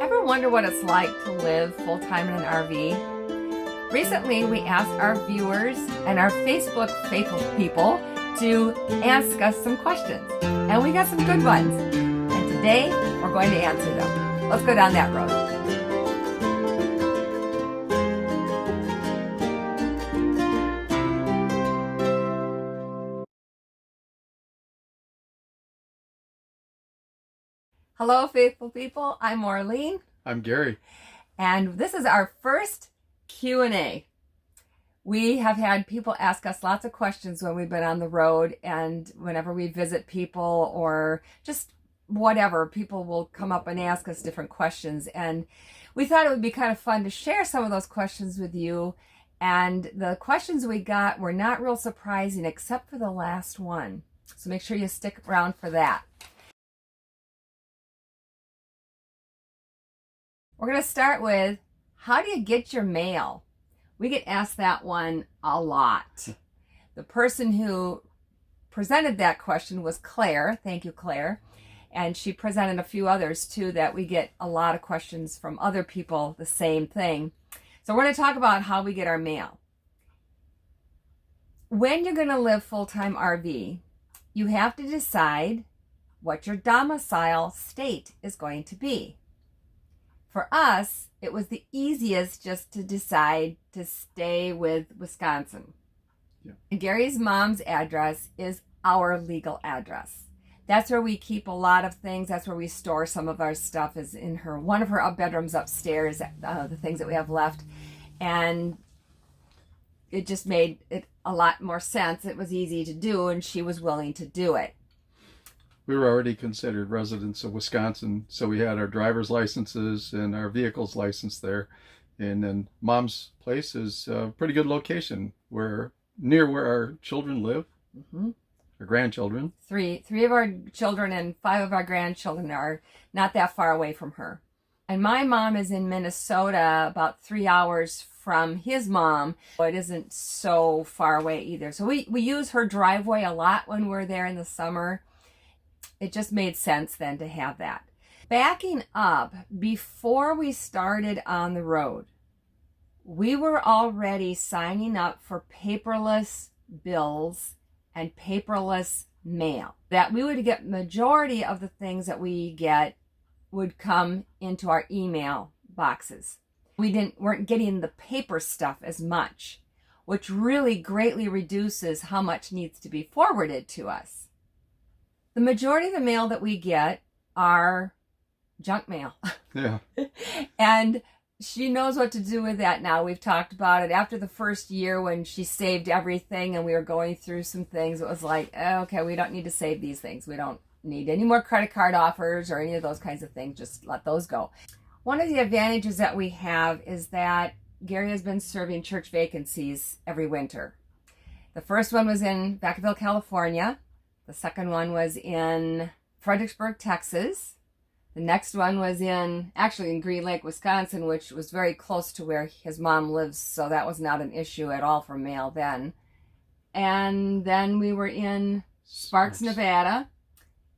Ever wonder what it's like to live full-time in an RV? Recently, we asked our viewers and our Facebook faithful people to ask us some questions, and we got some good ones. And today, we're going to answer them. Let's go down that road. Hello, faithful people. I'm Orlene. I'm Gary. And this is our first Q&A. We have had people ask us lots of questions when we've been on the road, and whenever we visit people or just whatever, people will come up and ask us different questions. And we thought it would be kind of fun to share some of those questions with you. And the questions we got were not real surprising except for the last one. So make sure you stick around for that. We're going to start with, how do you get your mail? We get asked that one a lot. The person who presented that question was Claire. Thank you, Claire. And she presented a few others too, that we get a lot of questions from other people, the same thing. So we're going to talk about how we get our mail. When you're going to live full-time RV, you have to decide what your domicile state is going to be. For us, it was the easiest just to decide to stay with Wisconsin. Yeah. And Gary's mom's address is our legal address. That's where we keep a lot of things. That's where we store some of our stuff, is in one of her bedrooms upstairs, the things that we have left. And it just made it a lot more sense. It was easy to do, and she was willing to do it. We were already considered residents of Wisconsin, so we had our driver's licenses and our vehicle's license there. And then Mom's place is a pretty good location, near where our children live, our grandchildren. Three of our children and 5 of our grandchildren are not that far away from her. And my mom is in Minnesota, about 3 hours from his mom. It isn't so far away either. So we use her driveway a lot when we're there in the summer. It just made sense then to have that. Backing up, before we started on the road, we were already signing up for paperless bills and paperless mail. That we would get majority of the things that we get would come into our email boxes. We weren't getting the paper stuff as much, which really greatly reduces how much needs to be forwarded to us. The majority of the mail that we get are junk mail. Yeah. And she knows what to do with that now. We've talked about it. After the first year when she saved everything and we were going through some things, it was like, okay, we don't need to save these things. We don't need any more credit card offers or any of those kinds of things. Just let those go. One of the advantages that we have is that Gary has been serving church vacancies every winter. The first one was in Vacaville, California. The second one was in Fredericksburg, Texas. The next one was actually in Green Lake, Wisconsin, which was very close to where his mom lives, so that was not an issue at all for mail then. And then we were in Sparks, Nevada,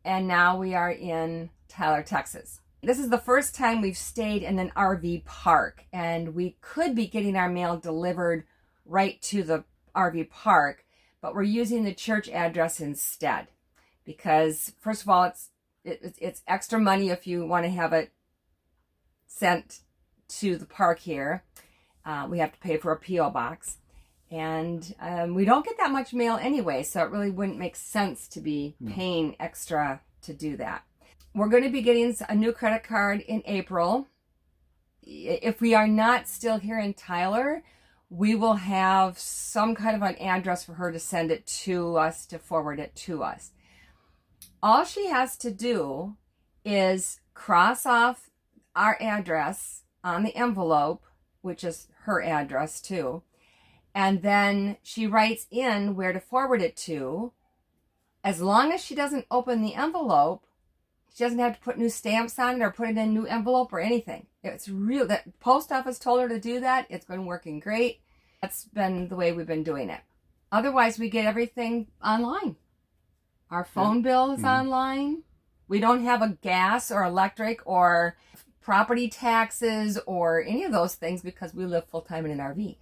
and now we are in Tyler, Texas. This is the first time we've stayed in an RV park, and we could be getting our mail delivered right to the RV park, but we're using the church address instead because, first of all, it's extra money if you want to have it sent to the park here. We have to pay for a P.O. box, and we don't get that much mail anyway, so it really wouldn't make sense to be paying extra to do that. We're going to be getting a new credit card in April. If we are not still here in Tyler, we will have some kind of an address for her to send it to us, to forward it to us. All she has to do is cross off our address on the envelope, which is her address too, and then she writes in where to forward it to. As long as she doesn't open the envelope, she doesn't have to put new stamps on it or put it in a new envelope or anything. It's real. That post office told her to do that. It's been working great. That's been the way we've been doing it. Otherwise, we get everything online. Our phone bill is online. We don't have a gas or electric or property taxes or any of those things because we live full-time in an RV.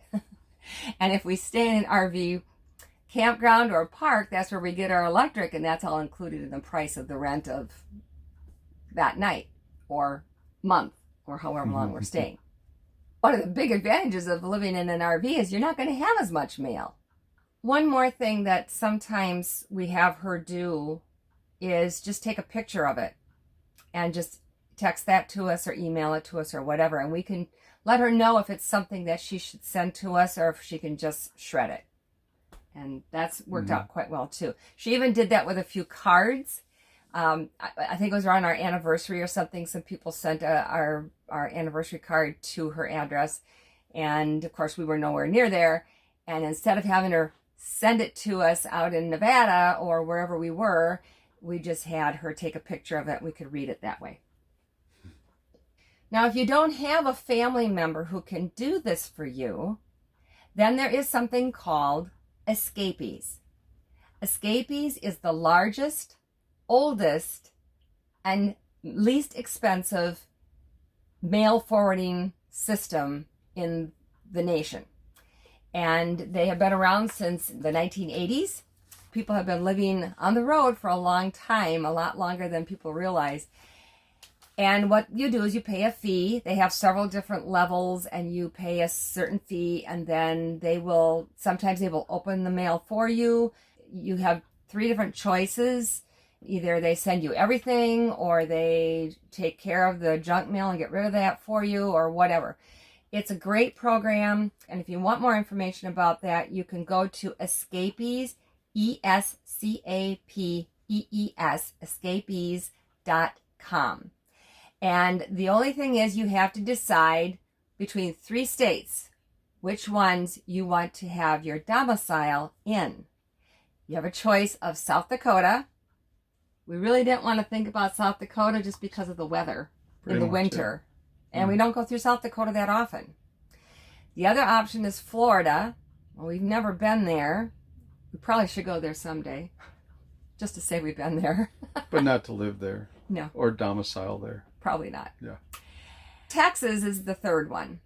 And if we stay in an RV campground or park, that's where we get our electric, and that's all included in the price of the rent of that night or month or however long we're staying. One of the big advantages of living in an RV is you're not going to have as much mail. One more thing that sometimes we have her do is just take a picture of it and just text that to us or email it to us or whatever, and we can let her know if it's something that she should send to us or if she can just shred it. And that's worked out quite well too. She even did that with a few cards. I think it was around our anniversary or something. Some people sent our anniversary card to her address, and of course we were nowhere near there. And instead of having her send it to us out in Nevada or wherever we were, we just had her take a picture of it. We could read it that way. Now, if you don't have a family member who can do this for you, then there is something called Escapees. Escapees is the largest, oldest, and least expensive mail forwarding system in the nation. And they have been around since the 1980s. People have been living on the road for a long time, a lot longer than people realize. And what you do is you pay a fee. They have several different levels, and you pay a certain fee, and then sometimes they will open the mail for you. You have 3 different choices. Either they send you everything, or they take care of the junk mail and get rid of that for you, or whatever. It's a great program, and if you want more information about that, you can go to Escapees, ESCAPEES, escapees.com. And the only thing is you have to decide between 3 states which ones you want to have your domicile in. You have a choice of South Dakota. We really didn't want to think about South Dakota just because of the weather in the winter. Yeah. And we don't go through South Dakota that often. The other option is Florida. Well, we've never been there. We probably should go there someday, just to say we've been there. But not to live there. No. Or domicile there. Probably not. Yeah. Texas is the third one.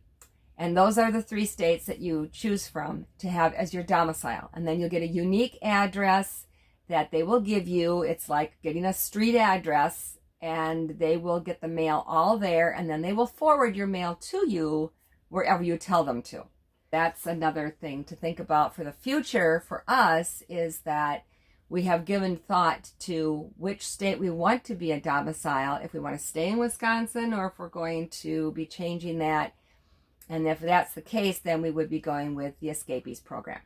And those are the 3 states that you choose from to have as your domicile. And then you'll get a unique address that they will give you. It's like getting a street address, and they will get the mail all there, and then they will forward your mail to you wherever you tell them to. That's another thing to think about for the future for us, is that we have given thought to which state we want to be a domicile, if we want to stay in Wisconsin or if we're going to be changing that. And if that's the case, then we would be going with the Escapees program.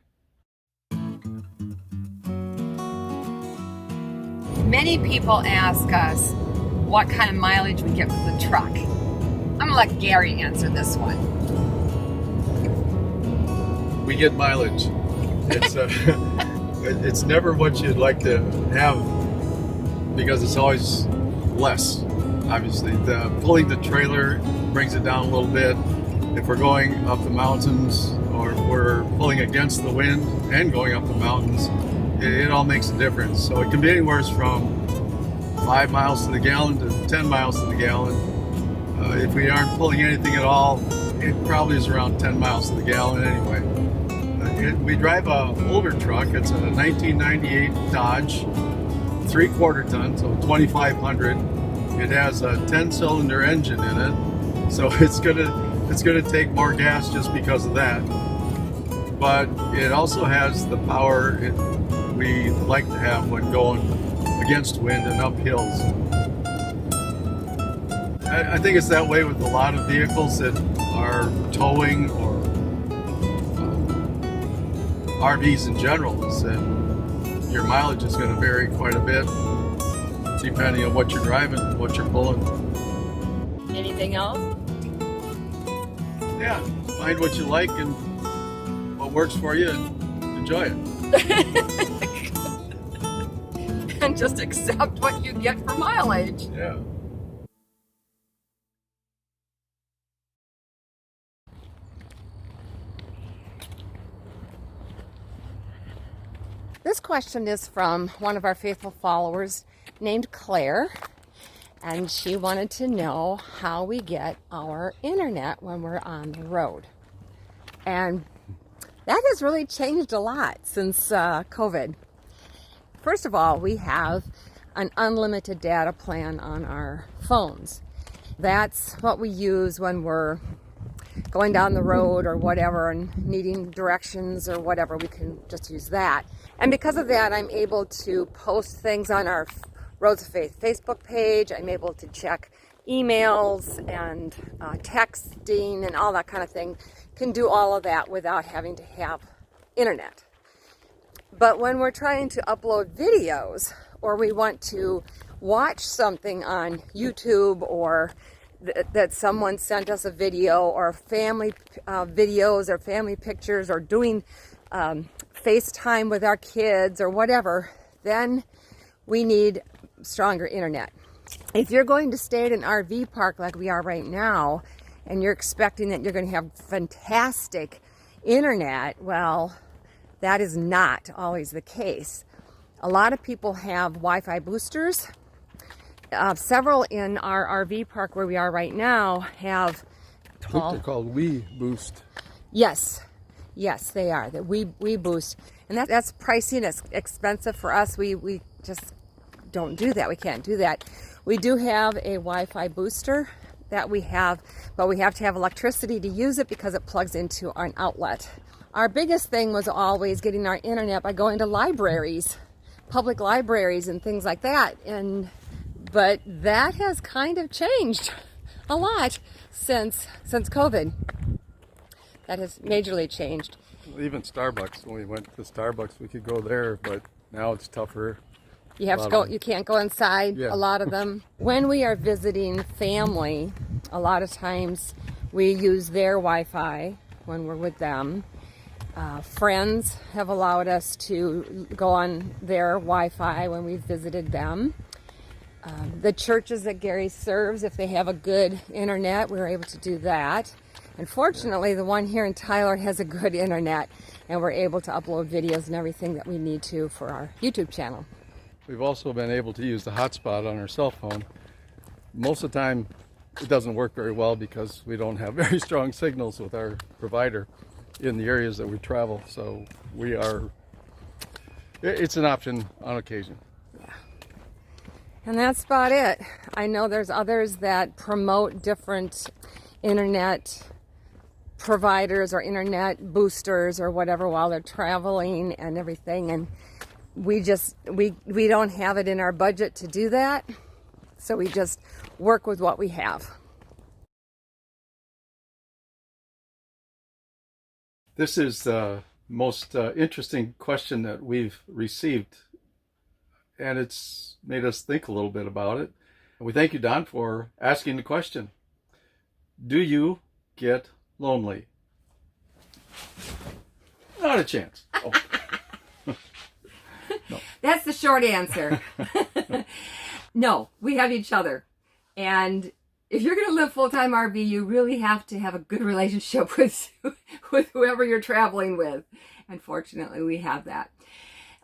Many people ask us what kind of mileage we get with the truck. I'm going to let Gary answer this one. We get mileage. It's it's never what you'd like to have, because it's always less. Obviously, pulling the trailer brings it down a little bit. If we're going up the mountains, or if we're pulling against the wind and going up the mountains, it all makes a difference. So it can be anywhere from 5 miles to the gallon to 10 miles to the gallon. If we aren't pulling anything at all, it probably is around 10 miles to the gallon anyway. We drive a older truck. It's a 1998 Dodge, 3/4 ton, so 2,500. It has a 10-cylinder engine in it, so it's gonna take more gas just because of that. But it also has the power we like to have when going against wind and up hills. I think it's that way with a lot of vehicles that are towing, or RVs in general, is that your mileage is going to vary quite a bit depending on what you're driving and what you're pulling. Anything else? Yeah, find what you like and what works for you and enjoy it. And just accept what you get for mileage. Yeah. This question is from one of our faithful followers named Claire. and she wanted to know how we get our internet when we're on the road. And that has really changed a lot since COVID. First of all, we have an unlimited data plan on our phones. That's what we use when we're going down the road or whatever and needing directions or whatever. We can just use that. And because of that, I'm able to post things on our Roads of Faith Facebook page. I'm able to check emails and texting and all that kind of thing. Can do all of that without having to have internet. But when we're trying to upload videos, or we want to watch something on YouTube, or that someone sent us a video, or family videos or family pictures, or doing FaceTime with our kids or whatever, then we need stronger internet. If you're going to stay at an RV park like we are right now, and you're expecting that you're going to have fantastic internet, well, that is not always the case. A lot of people have Wi-Fi boosters. Several in our RV park where we are right now have I think they're called We Boost. Yes, they are. That we boost, and that's pricey and it's expensive for us. We just don't do that. We can't do that. We do have a Wi-Fi booster that we have, but we have to have electricity to use it because it plugs into an outlet. Our biggest thing was always getting our internet by going to libraries, public libraries and things like that. But that has kind of changed a lot since COVID. That has majorly changed. Even Starbucks, when we went to Starbucks, we could go there, but now it's tougher. You have to go, you can't go inside, yeah. A lot of them. When we are visiting family, a lot of times we use their Wi-Fi when we're with them. Friends have allowed us to go on their Wi-Fi when we've visited them. The churches that Gary serves, if they have a good internet, we're able to do that. And fortunately, the one here in Tyler has a good internet, and we're able to upload videos and everything that we need to for our YouTube channel. We've also been able to use the hotspot on our cell phone. Most of the time, it doesn't work very well because we don't have very strong signals with our provider in the areas that we travel. So it's an option on occasion. Yeah. And that's about it. I know there's others that promote different internet providers or internet boosters or whatever while they're traveling and everything, and we don't have it in our budget to do that, so we just work with what we have. This is the most interesting question that we've received, and it's made us think a little bit about it. And we thank you, Don, for asking the question. Do you get lonely? Not a chance. Oh. No. That's the short answer. No, we have each other. And if you're going to live full-time RV, you really have to have a good relationship with whoever you're traveling with. And fortunately, we have that.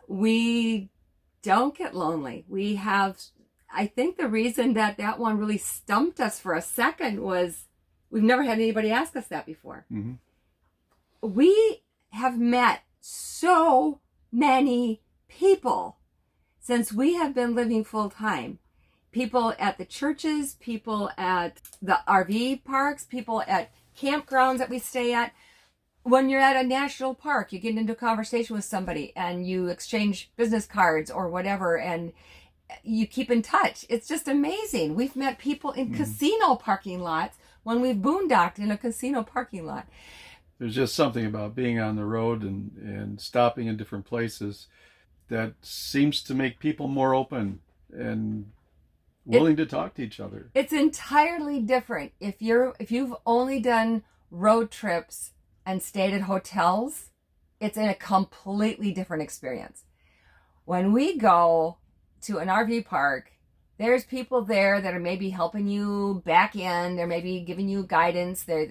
We don't get lonely. I think the reason that one really stumped us for a second was we've never had anybody ask us that before. Mm-hmm. We have met so many people since we have been living full-time. People at the churches, people at the RV parks, people at campgrounds that we stay at. When you're at a national park, you get into a conversation with somebody and you exchange business cards or whatever, and you keep in touch. It's just amazing. We've met people in casino parking lots when we've boondocked in a casino parking lot. There's just something about being on the road and stopping in different places that seems to make people more open and willing to talk to each other. It's entirely different. If you've only done road trips and stayed at hotels, it's in a completely different experience. When we go to an RV park, there's people there that are maybe helping you back in. They're maybe giving you guidance. They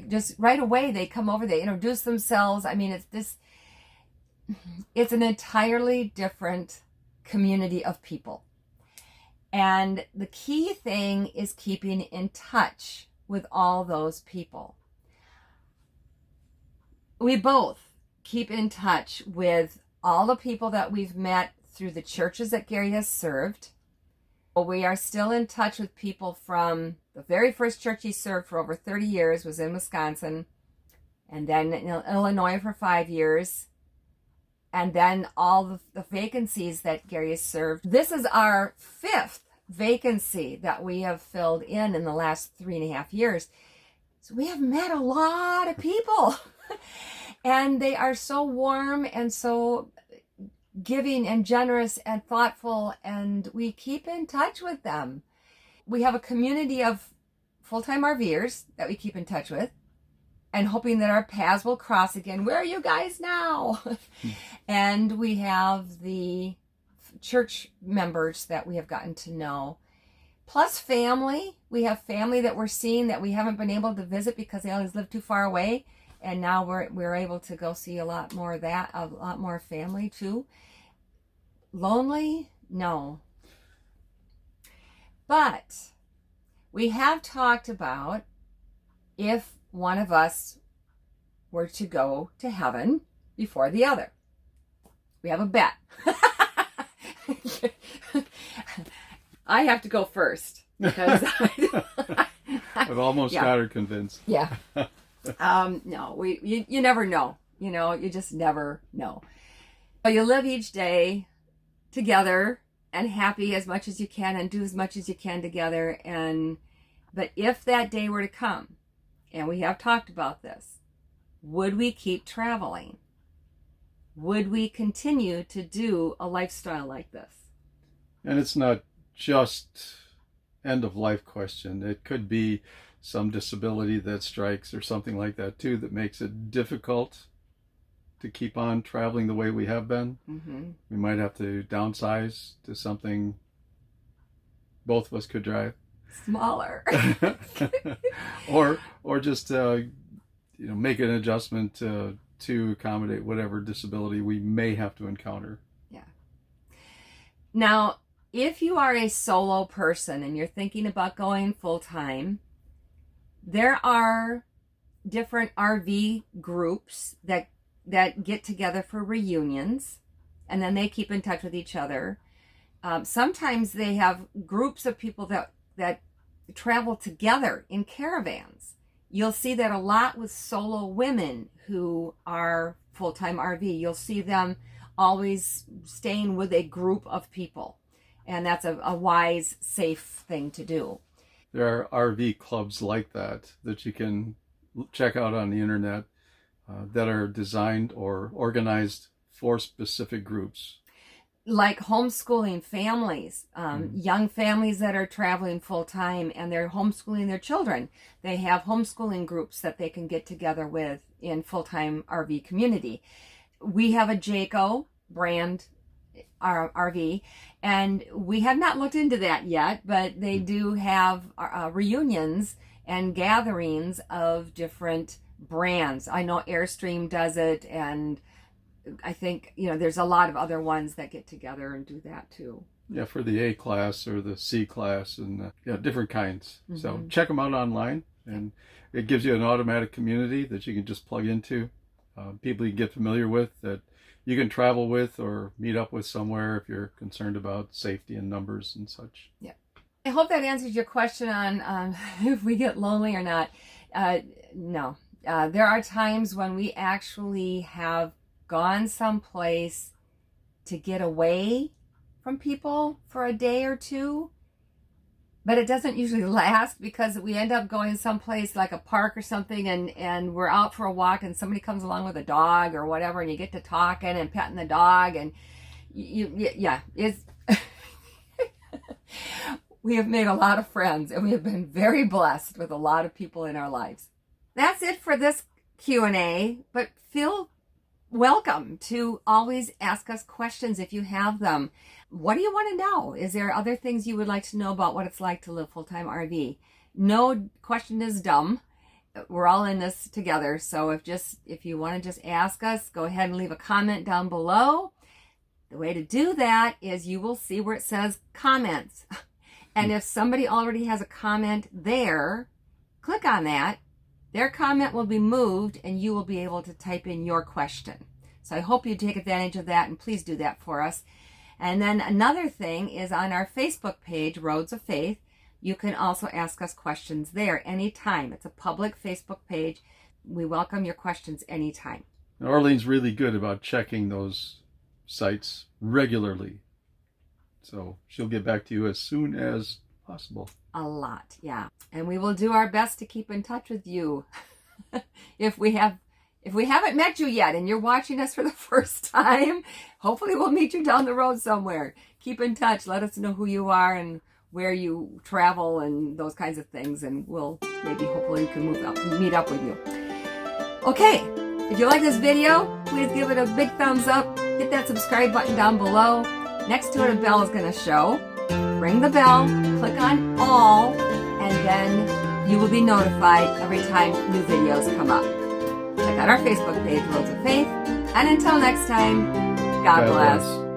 just right away they come over. They introduce themselves. I mean, it's an entirely different community of people. And the key thing is keeping in touch with all those people. We both keep in touch with all the people that we've met through the churches that Gary has served. We are still in touch with people from the very first church he served for over 30 years was in Wisconsin, and then in Illinois for 5 years, and then all the vacancies that Gary has served. This is our 5th vacancy that we have filled in the last 3.5 years. So we have met a lot of people. And they are so warm and so giving and generous and thoughtful, and we keep in touch with them. We have a community of full-time RVers that we keep in touch with, and hoping that our paths will cross again. Where are you guys now? And we have the church members that we have gotten to know. Plus family. We have family that we're seeing that we haven't been able to visit because they always live too far away. And now we're able to go see a lot more of that, a lot more family too. Lonely? No. But we have talked about if one of us were to go to heaven before the other. We have a bet. I have to go first because I've almost got her convinced. Yeah. No, you never know. You know, you just never know. But you live each day together and happy as much as you can and do as much as you can together. But if that day were to come, and we have talked about this, would we keep traveling? Would we continue to do a lifestyle like this? And it's not just end of life question. It could be some disability that strikes or something like that too that makes it difficult to keep on traveling the way we have been. Mm-hmm. We might have to downsize to something both of us could drive. Smaller. or just make an adjustment to accommodate whatever disability we may have to encounter. Yeah. Now, if you are a solo person and you're thinking about going full time, there are different RV groups that get together for reunions, and then they keep in touch with each other. Sometimes they have groups of people that travel together in caravans. You'll see that a lot with solo women who are full-time RV. You'll see them always staying with a group of people, and that's a wise, safe thing to do. There are RV clubs like that you can check out on the internet that are designed or organized for specific groups. Like homeschooling families, young families that are traveling full time and they're homeschooling their children. They have homeschooling groups that they can get together with in full-time RV community. We have a Jayco brand RV, and we have not looked into that yet, but they do have reunions and gatherings of different brands. I know Airstream does it, and I think there's a lot of other ones that get together and do that too. Yeah, for the A class or the C class, and different kinds. Mm-hmm. So check them out online, and it gives you an automatic community that you can just plug into, people you get familiar with that you can travel with or meet up with somewhere if you're concerned about safety and numbers and such. Yeah. I hope that answers your question on if we get lonely or not. No. There are times when we actually have gone someplace to get away from people for a day or two, but it doesn't usually last because we end up going someplace like a park or something, and we're out for a walk and somebody comes along with a dog or whatever, and you get to talking and petting the dog, and it's we have made a lot of friends, and we have been very blessed with a lot of people in our lives. That's it for this Q&A, but feel welcome to always ask us questions if you have them. What do you want to know? Is there other things you would like to know about what it's like to live full-time RV? No question is dumb. We're all in this together. So if you want to just ask us, go ahead and leave a comment down below. The way to do that is you will see where it says comments. And if somebody already has a comment there, click on that. Their comment will be moved and you will be able to type in your question. So I hope you take advantage of that, and please do that for us. And then another thing is on our Facebook page, Roads of Faith. You can also ask us questions there anytime. It's a public Facebook page. We welcome your questions anytime. And Orlene's really good about checking those sites regularly. So she'll get back to you as soon as possible. A lot, yeah. And we will do our best to keep in touch with you. If we haven't met you yet and you're watching us for the first time, hopefully we'll meet you down the road somewhere. Keep in touch. Let us know who you are and where you travel and those kinds of things, and we'll hopefully we can meet up with you. Okay, if you like this video, please give it a big thumbs up. Hit that subscribe button down below. Next to it, a bell is going to show. Ring the bell, click on all, and then you will be notified every time new videos come up. Check out our Facebook page, Roads of Faith. And until next time, God bless.